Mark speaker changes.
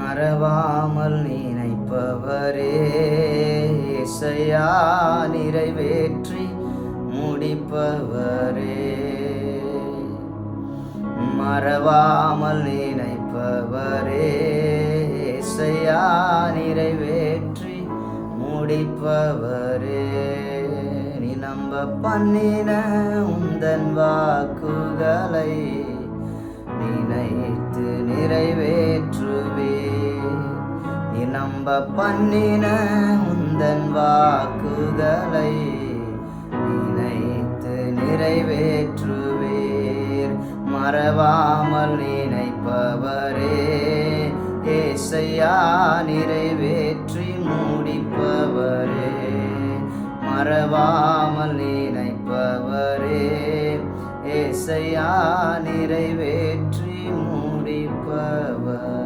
Speaker 1: மறவாமல் நினைப்பவரே இசையா நிறைவேற்றி முடிப்பவரே. மறவாமல் நினைப்பவரே இசையா நிறைவேற்றி முடிப்பவரே. நீ நம்ப பண்ணின உந்தன் வாக்குகளை நினைத்து நிறைவேற்றுவே. நீ நம்ப பண்ணின உந்தன் வாக்குகளை நினைத்து நிறைவேற்றுவீர். மறவாமல் நினைப்பவரே ஏசையா நிறைவேற்றி முடிப்பவரே. மறவாமல் நினைப்பவரே ஏசையா நிறைவேற்றி முடிப்பவர்.